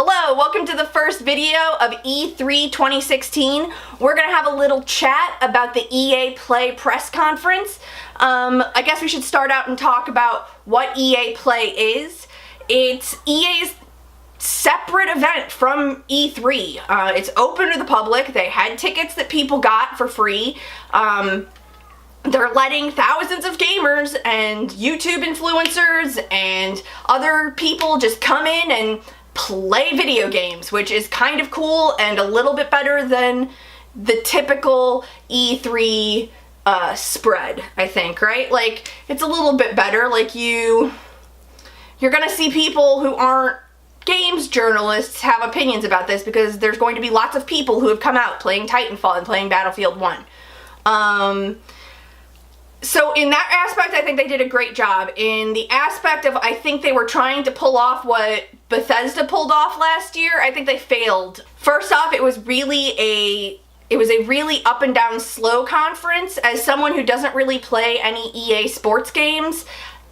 Hello, welcome to the first video of E3 2016. We're gonna have a little chat about the EA Play press conference. I guess we should start out and talk about what EA Play is. It's EA's separate event from E3. It's open to the public. They had tickets that people got for free. They're letting thousands of gamers and YouTube influencers and other people just come in and play video games, which is kind of cool and a little bit better than the typical E3 spread, I think, right? Like, it's a little bit better. Like, you're gonna see people who aren't games journalists have opinions about this because there's going to be lots of people who have come out playing Titanfall and playing Battlefield 1. So in that aspect, I think they did a great job. In the aspect of, I think they were trying to pull off what Bethesda pulled off last year, I think they failed. First off, it was a really up and down slow conference. As someone who doesn't really play any EA sports games,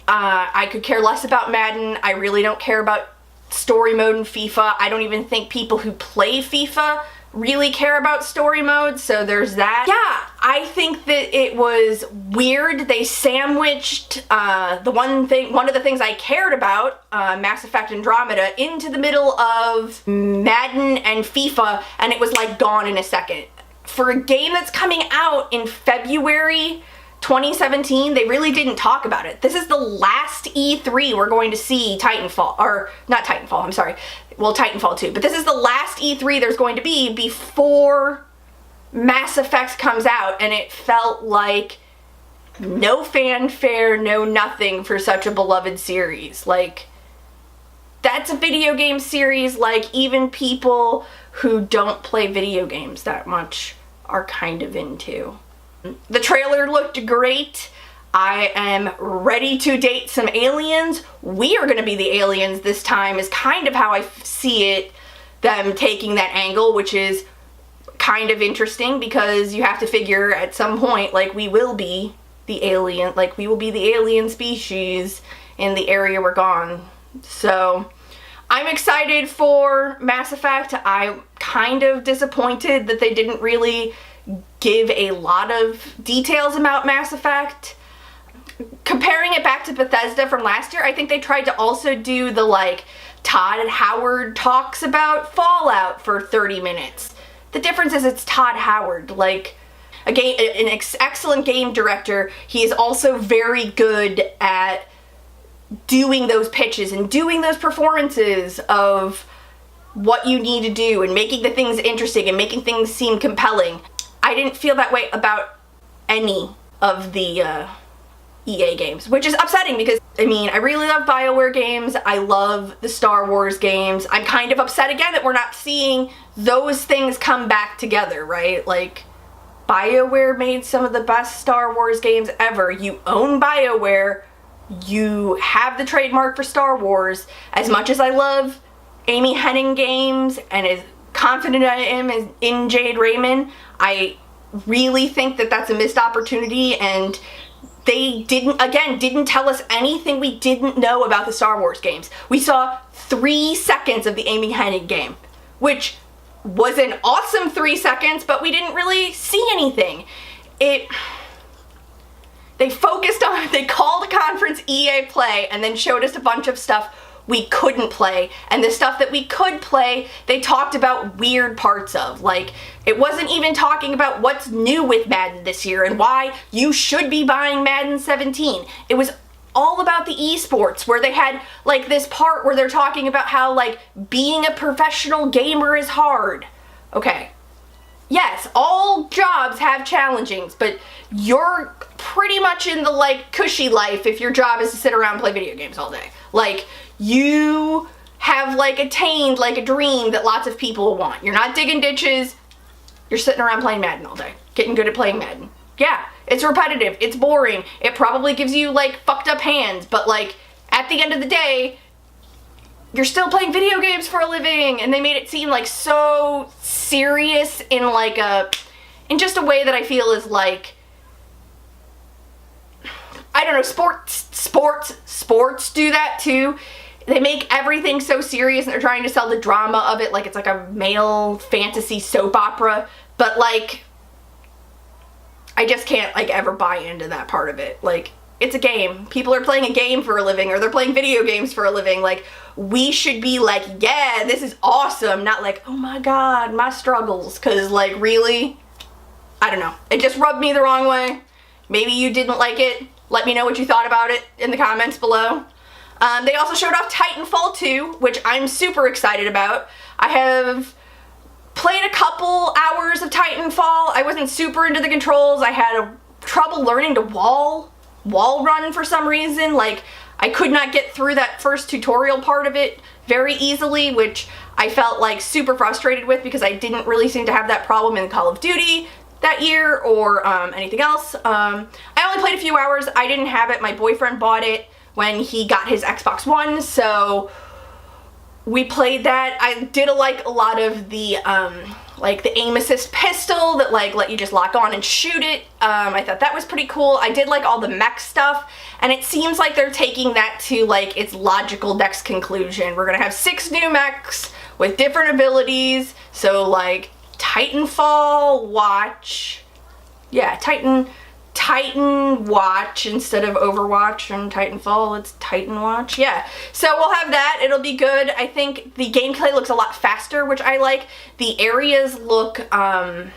I could care less about Madden. I really don't care about story mode in FIFA. I don't even think people who play FIFA really care about story mode, so there's that. Yeah, I think that it was weird. They sandwiched one of the things I cared about, Mass Effect Andromeda, into the middle of Madden and FIFA, and it was like gone in a second. For a game that's coming out in February 2017, they really didn't talk about it. This is the last E3 we're going to see Titanfall, or not Titanfall, I'm sorry. Well, Titanfall 2, but this is the last E3 there's going to be before Mass Effect comes out, and it felt like no fanfare, no nothing for such a beloved series. Like, that's a video game series like even people who don't play video games that much are kind of into. The trailer looked great. I am ready to date some aliens. We are going to be the aliens this time is kind of how I see it, them taking that angle, which is kind of interesting because you have to figure at some point, like, we will be the alien species in the area we're gone. So I'm excited for Mass Effect. I'm kind of disappointed that they didn't really give a lot of details about Mass Effect. Comparing it back to Bethesda from last year, I think they tried to also do the, like, Todd Howard talks about Fallout for 30 minutes. The difference is it's Todd Howard, like, an excellent game director. He is also very good at doing those pitches and doing those performances of what you need to do and making the things interesting and making things seem compelling. I didn't feel that way about any of the EA games, which is upsetting because, I mean, I really love BioWare games. I love the Star Wars games. I'm kind of upset again that we're not seeing those things come back together, right? Like, BioWare made some of the best Star Wars games ever. You own BioWare. You have the trademark for Star Wars. As much as I love Amy Hennig games and as confident I am in Jade Raymond, I really think that that's a missed opportunity, and they didn't tell us anything we didn't know about the Star Wars games. We saw 3 seconds of the Amy Hennig game, which was an awesome 3 seconds, but we didn't really see anything. They called a conference EA Play and then showed us a bunch of stuff we couldn't play, and the stuff that we could play, they talked about weird parts of. Like, it wasn't even talking about what's new with Madden this year and why you should be buying Madden 17. It was all about the esports, where they had, like, this part where they're talking about how, like, being a professional gamer is hard. Okay. Yes, all jobs have challengings, but you're pretty much in the, like, cushy life if your job is to sit around and play video games all day. Like, you have, like, attained, like, a dream that lots of people want. You're not digging ditches. You're sitting around playing Madden all day. Getting good at playing Madden. Yeah, it's repetitive. It's boring. It probably gives you, like, fucked up hands. But, like, at the end of the day, you're still playing video games for a living. And they made it seem, like, so serious in, like, in just a way that I feel is, like, I don't know, sports do that too. they make everything so serious, and they're trying to sell the drama of it like it's like a male fantasy soap opera, but like, I just can't like ever buy into that part of it. Like, it's a game. People are playing a game for a living, or they're playing video games for a living. Like, we should be like, yeah, this is awesome, not like, oh my god, my struggles, because like, really? I don't know. It just rubbed me the wrong way. Maybe you didn't like it. Let me know what you thought about it in the comments below. They also showed off Titanfall 2, which I'm super excited about. I have played a couple hours of Titanfall. I wasn't super into the controls. I had trouble learning to wall run for some reason. Like, I could not get through that first tutorial part of it very easily, which I felt like super frustrated with because I didn't really seem to have that problem in Call of Duty that year or anything else. I only played a few hours. I didn't have it. My boyfriend bought it when he got his Xbox One, so we played that. I did like a lot of the like the aim assist pistol that like let you just lock on and shoot it. I thought that was pretty cool. I did like all the mech stuff, and it seems like they're taking that to like its logical next conclusion. We're gonna have 6 new mechs with different abilities, so like Titanfall Watch, yeah, Titan Watch instead of Overwatch and Titanfall, it's Titan Watch. Yeah, so we'll have that. It'll be good. I think the gameplay looks a lot faster, which I like. The areas look better.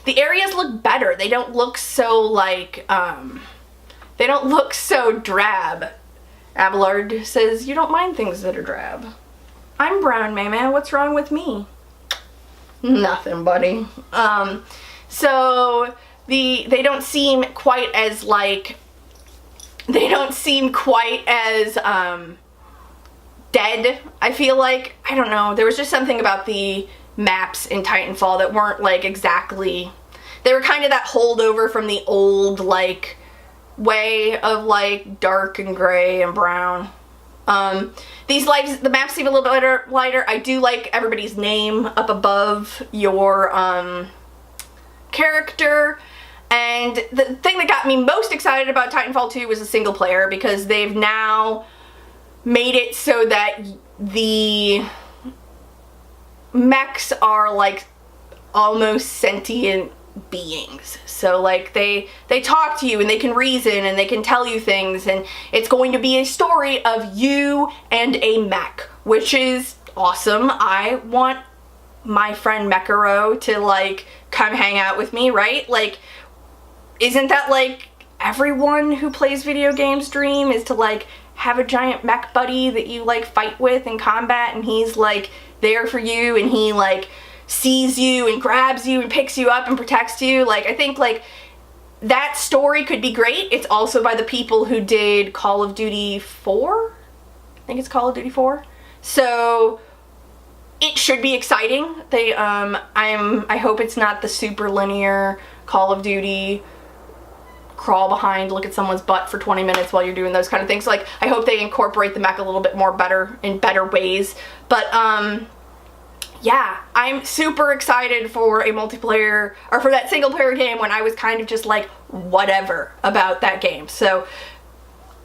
They don't look so like they don't look so drab. Abelard says you don't mind things that are drab. I'm brown, man. What's wrong with me? Nothing, buddy. So they don't seem quite as like, dead, I feel like. I don't know, there was just something about the maps in Titanfall that weren't like exactly, they were kind of that holdover from the old like way of like dark and gray and brown. The maps seem a little bit lighter. I do like everybody's name up above your character. And the thing that got me most excited about Titanfall 2 was the single player, because they've now made it so that the mechs are like almost sentient beings. So like they talk to you and they can reason and they can tell you things, and it's going to be a story of you and a mech, which is awesome. I want my friend Mecharo to like come hang out with me, right? Like, isn't that like everyone who plays video games' dream, is to like have a giant mech buddy that you like fight with in combat, and he's like there for you, and he like sees you and grabs you and picks you up and protects you. Like, I think like that story could be great. It's also by the people who did Call of Duty 4. I think it's Call of Duty 4. So it should be exciting. I hope it's not the super linear Call of Duty crawl behind, look at someone's butt for 20 minutes while you're doing those kind of things. Like, I hope they incorporate the mech a little bit more in better ways. But yeah, I'm super excited for a multiplayer, or for that single player game, when I was kind of just like whatever about that game. So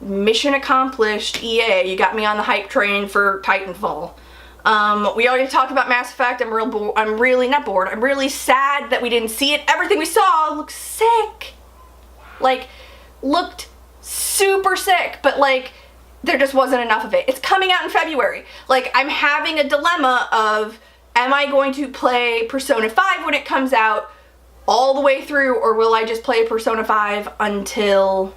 mission accomplished, EA. You got me on the hype train for Titanfall. We already talked about Mass Effect. I'm really not bored. I'm really sad that we didn't see it. Everything we saw looked sick. Like, looked super sick, but like there just wasn't enough of it. It's coming out in February. Like, I'm having a dilemma of, am I going to play Persona 5 when it comes out all the way through, or will I just play Persona 5 until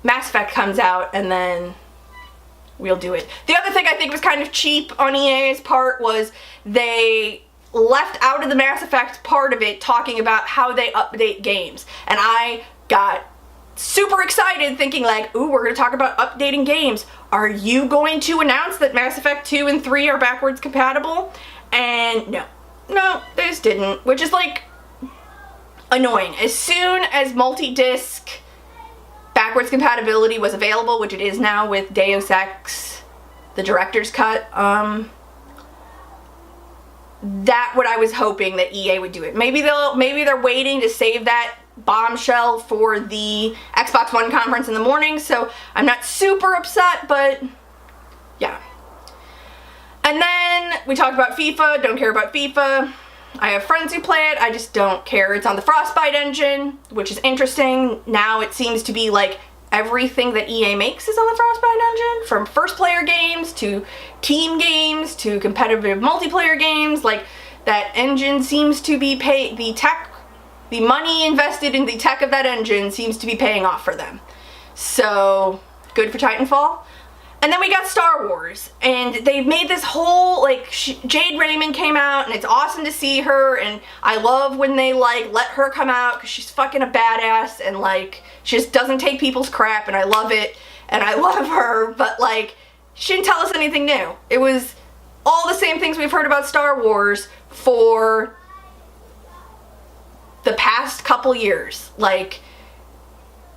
Mass Effect comes out and then we'll do it. The other thing I think was kind of cheap on EA's part was they left out of the Mass Effect part of it talking about how they update games. And I got super excited thinking like, ooh, we're going to talk about updating games. Are you going to announce that Mass Effect 2 and 3 are backwards compatible? And no, they just didn't, which is like annoying. As soon as multi-disc backwards compatibility was available, which it is now with Deus Ex, the director's cut, that what I was hoping that EA would do it. Maybe they're waiting to save that bombshell for the Xbox One conference in the morning, so I'm not super upset, but yeah. And then we talked about FIFA, don't care about FIFA. I have friends who play it, I just don't care. It's on the Frostbite engine, which is interesting. Now it seems to be like everything that EA makes is on the Frostbite engine, from first player games to team games to competitive multiplayer games. Like, that engine seems to be the money invested in the tech of that engine seems to be paying off for them. So, good for Titanfall. And then we got Star Wars, and they've made this whole, like, Jade Raymond came out, and it's awesome to see her, and I love when they, like, let her come out, because she's fucking a badass, and, like, she just doesn't take people's crap, and I love it, and I love her, but, like, she didn't tell us anything new. It was all the same things we've heard about Star Wars for the past couple years. Like,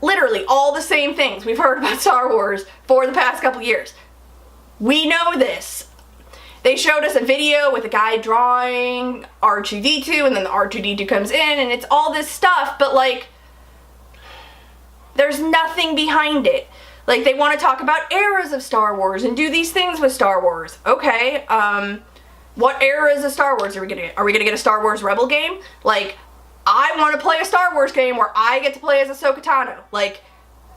literally all the same things we've heard about Star Wars for the past couple years. We know this. They showed us a video with a guy drawing R2-D2, and then the R2-D2 comes in, and it's all this stuff, but, like, there's nothing behind it. Like, they want to talk about eras of Star Wars and do these things with Star Wars. Okay, what eras of Star Wars are we gonna get? Are we gonna get a Star Wars Rebel game? Like, I want to play a Star Wars game where I get to play as Ahsoka Tano. Like,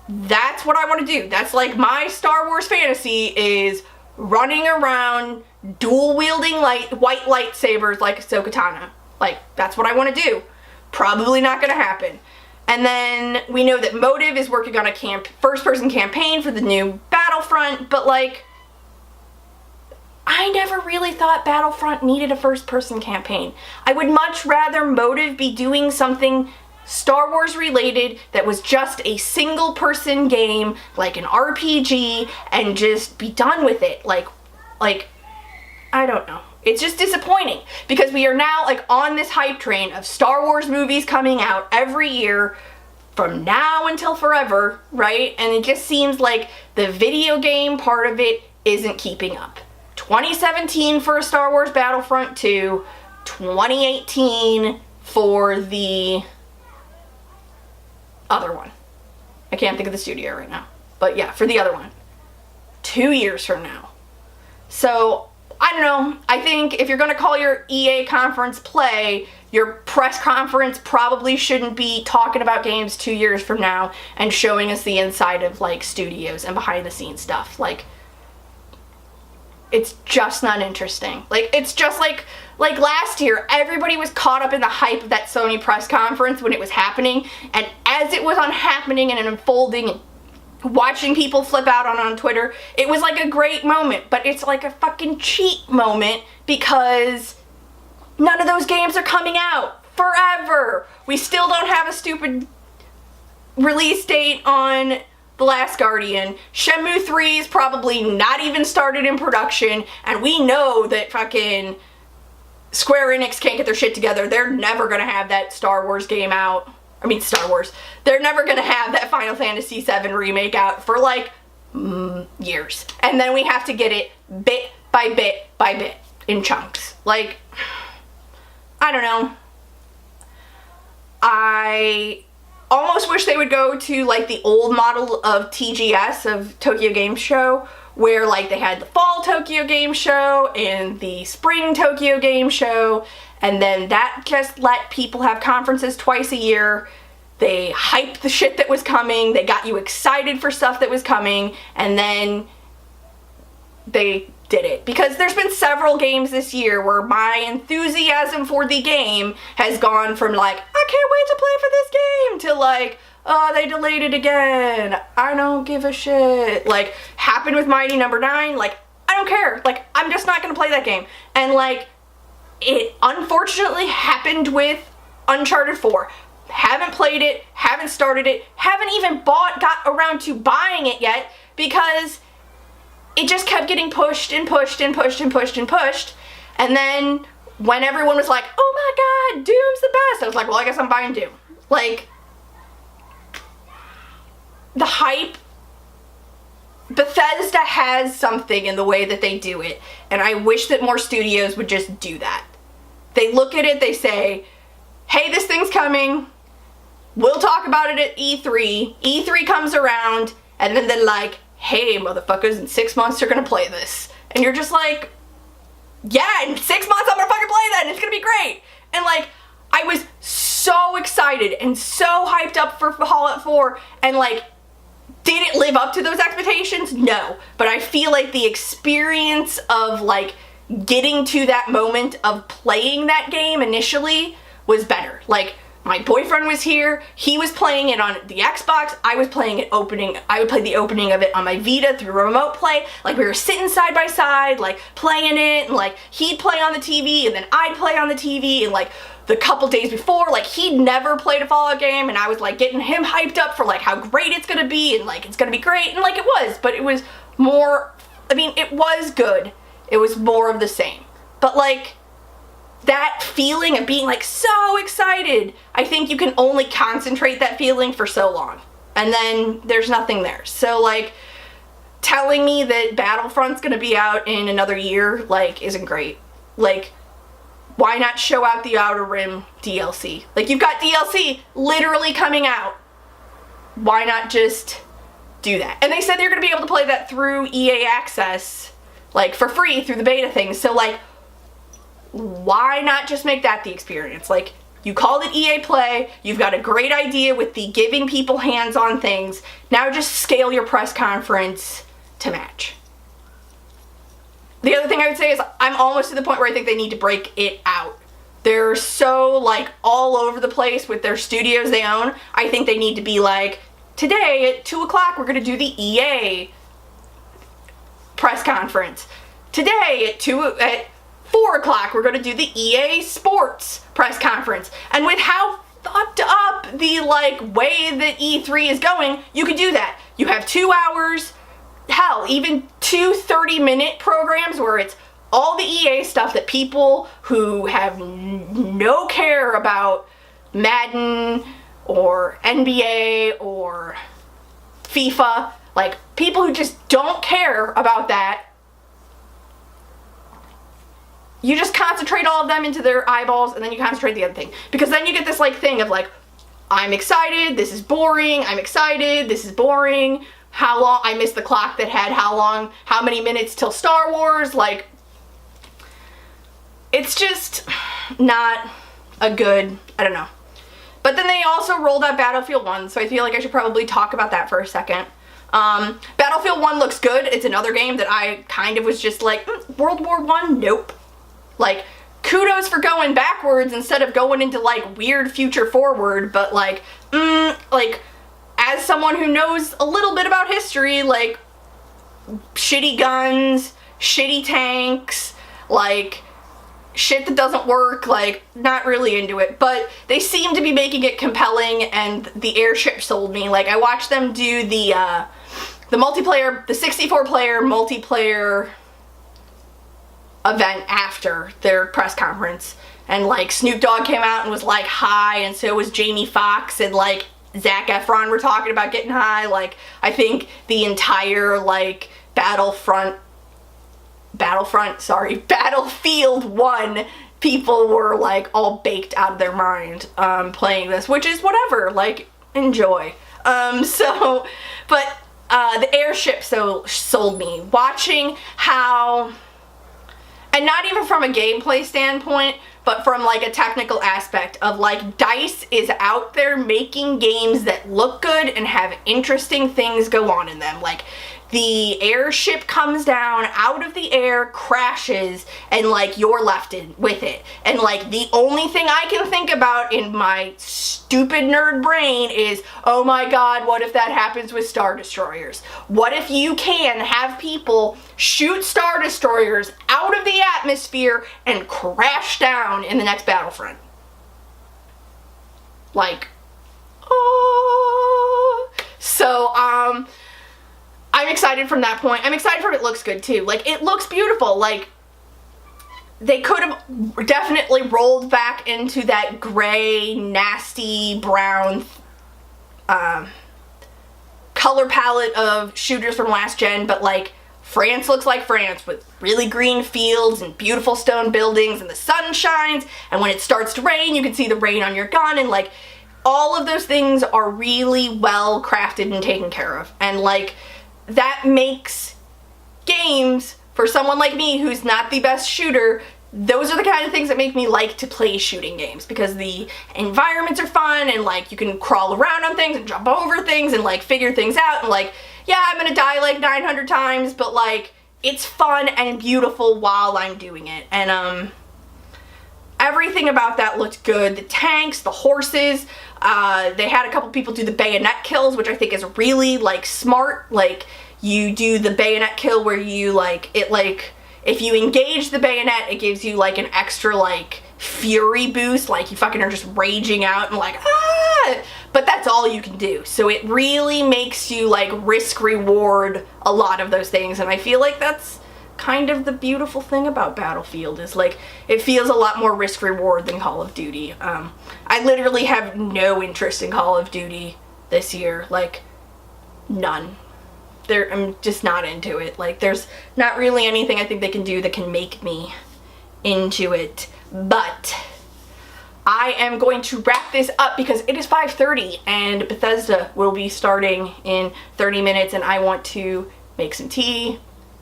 that's what I want to do. That's, like, my Star Wars fantasy is running around, dual-wielding white lightsabers like Ahsoka Tano. Like, that's what I want to do. Probably not going to happen. And then we know that Motive is working on a first-person campaign for the new Battlefront, but, like, I never really thought Battlefront needed a first-person campaign. I would much rather Motive be doing something Star Wars related that was just a single-person game, like an RPG, and just be done with it. Like, I don't know. It's just disappointing, because we are now, like, on this hype train of Star Wars movies coming out every year from now until forever, right? And it just seems like the video game part of it isn't keeping up. 2017 for a Star Wars Battlefront 2, 2018 for the other one. I can't think of the studio right now. But yeah, for the other one. 2 years from now. So, I don't know. I think if you're going to call your EA conference play, your press conference probably shouldn't be talking about games 2 years from now and showing us the inside of, like, studios and behind the scenes stuff. Like, it's just not interesting. Like, it's just like last year, everybody was caught up in the hype of that Sony press conference when it was happening, and as it was happening and unfolding and watching people flip out on Twitter, it was like a great moment, but it's like a fucking cheap moment because none of those games are coming out forever. We still don't have a stupid release date on The Last Guardian. Shenmue 3 is probably not even started in production, and we know that fucking Square Enix can't get their shit together. They're never gonna have that Star Wars game out. I mean, Star Wars. They're never gonna have that Final Fantasy VII remake out for, like, years. And then we have to get it bit by bit by bit in chunks. Like, I don't know. I almost wish they would go to, like, the old model of TGS, of Tokyo Game Show, where, like, they had the fall Tokyo Game Show and the spring Tokyo Game Show, and then that just let people have conferences twice a year. They hyped the shit that was coming, they got you excited for stuff that was coming, and then they did it. Because there's been several games this year where my enthusiasm for the game has gone from, like, I can't wait to play for this game, to, like, oh, they delayed it again, I don't give a shit. Like, happened with Mighty Number 9, like, I don't care. Like, I'm just not gonna play that game. And, like, it unfortunately happened with Uncharted 4. Haven't played it, haven't started it, haven't even got around to buying it yet, because it just kept getting pushed and pushed and pushed and pushed and pushed. And then when everyone was like, oh my god, Doom's the best, I was like, well, I guess I'm buying Doom. Like, the hype, Bethesda has something in the way that they do it, and I wish that more studios would just do that. They look at it, they say, hey, this thing's coming, we'll talk about it at E3. E3 comes around, and then they're like, hey, motherfuckers, in 6 months you're gonna play this. And you're just like, yeah, in 6 months I'm gonna fucking play that, and it's gonna be great. And like, I was so excited and so hyped up for Fallout 4, and like, did it live up to those expectations? No. But I feel like the experience of like getting to that moment of playing that game initially was better. Like, my boyfriend was here, he was playing it on the Xbox, I would play the opening of it on my Vita through remote play. Like, we were sitting side by side, like, playing it, and like, he'd play on the TV, and then I'd play on the TV, and like, the couple days before, like, he'd never played a Fallout game, and I was like getting him hyped up for like how great it's gonna be, and like, it's gonna be great, and like, it was, but it was more, I mean, it was good. It was more of the same. But like, that feeling of being like so excited, I think you can only concentrate that feeling for so long, and then there's nothing there. So like, telling me that Battlefront's gonna be out in another year, like, isn't great. Like, why not show out the Outer Rim DLC? Like, you've got DLC literally coming out. Why not just do that? And they said they're gonna be able to play that through EA Access, like, for free through the beta thing. So like, why not just make that the experience? Like, you called it EA Play, you've got a great idea with the giving people hands-on things, now just scale your press conference to match. The other thing I would say is I'm almost to the point where I think they need to break it out. They're so like all over the place with their studios they own. I think they need to be like, today at 2 o'clock we're gonna do the EA press conference. Today at 4 o'clock we're gonna do the EA Sports press conference. And with how fucked up the like way that E3 is going, you could do that. You have 2 hours, hell, even 2 30-minute programs where it's all the EA stuff that people who have no care about Madden or NBA or FIFA, like people who just don't care about that, you just concentrate all of them into their eyeballs, and then you concentrate the other thing. Because then you get this like thing of like, I'm excited, this is boring, I'm excited, this is boring, how long, I missed the clock that had how many minutes till Star Wars, like, it's just not a good, I don't know. But then they also rolled out Battlefield 1, so I feel like I should probably talk about that for a second. Battlefield 1 looks good. It's another game that I kind of was just like, World War 1? Nope. Like, kudos for going backwards instead of going into like weird future forward, but like, as someone who knows a little bit about history, like, shitty guns, shitty tanks, like, shit that doesn't work, like, not really into it, but they seem to be making it compelling, and the airship sold me. Like, I watched them do the multiplayer, the 64-player multiplayer event after their press conference, and like, Snoop Dogg came out and was like high, and so was Jamie Foxx, and like, Zac Efron were talking about getting high. Like, I think the entire like Battlefield 1 people were like all baked out of their mind playing this, which is whatever, like, enjoy. But the airship sold me. Watching how, and not even from a gameplay standpoint, but from like a technical aspect of like, DICE is out there making games that look good and have interesting things go on in them. Like, the airship comes down out of the air, crashes, and like, you're left with it. And like, the only thing I can think about in my stupid nerd brain is, oh my god, what if that happens with Star Destroyers? What if you can have people shoot Star Destroyers out of the atmosphere and crash down in the next Battlefront? Like, oh. So, I'm excited from that point. I'm excited for it looks good too. Like, it looks beautiful. Like, they could have definitely rolled back into that gray, nasty, brown color palette of shooters from last gen, but like, France looks like France with really green fields and beautiful stone buildings, and the sun shines, and when it starts to rain, you can see the rain on your gun, and like, all of those things are really well crafted and taken care of. And like, that makes games, for someone like me who's not the best shooter, those are the kind of things that make me like to play shooting games, because the environments are fun and like you can crawl around on things and jump over things and like figure things out, and like, yeah, I'm gonna die like 900 times, but like, it's fun and beautiful while I'm doing it. And everything about that looked good. The tanks, the horses, they had a couple people do the bayonet kills, which I think is really like smart. Like, you do the bayonet kill where you like, it like, if you engage the bayonet, it gives you like an extra like fury boost, like you fucking are just raging out and like, ah, but that's all you can do. So it really makes you like risk reward a lot of those things, and I feel like that's kind of the beautiful thing about Battlefield, is like, it feels a lot more risk reward than Call of Duty. I literally have no interest in Call of Duty this year, like none. I'm just not into it. Like, there's not really anything I think they can do that can make me into it. But I am going to wrap this up because it is 5:30 and Bethesda will be starting in 30 minutes, and I want to make some tea,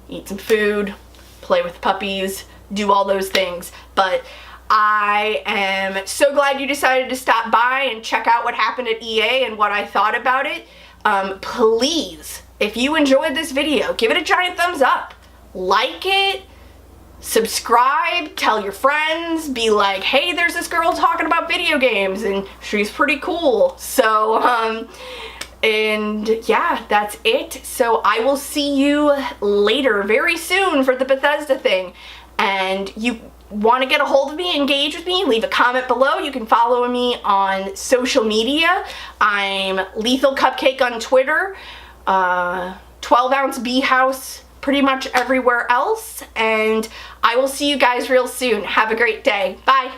eat some food, play with puppies, do all those things. But I am so glad you decided to stop by and check out what happened at EA and what I thought about it. Please, if you enjoyed this video, give it a giant thumbs up, like it, subscribe, tell your friends, be like, hey, there's this girl talking about video games and she's pretty cool. So, and yeah, that's it. So I will see you later, very soon, for the Bethesda thing. And you want to get a hold of me, engage with me, leave a comment below. You can follow me on social media. I'm Lethal Cupcake on Twitter, 12-ounce Bee House pretty much everywhere else, and I will see you guys real soon. Have a great day. Bye.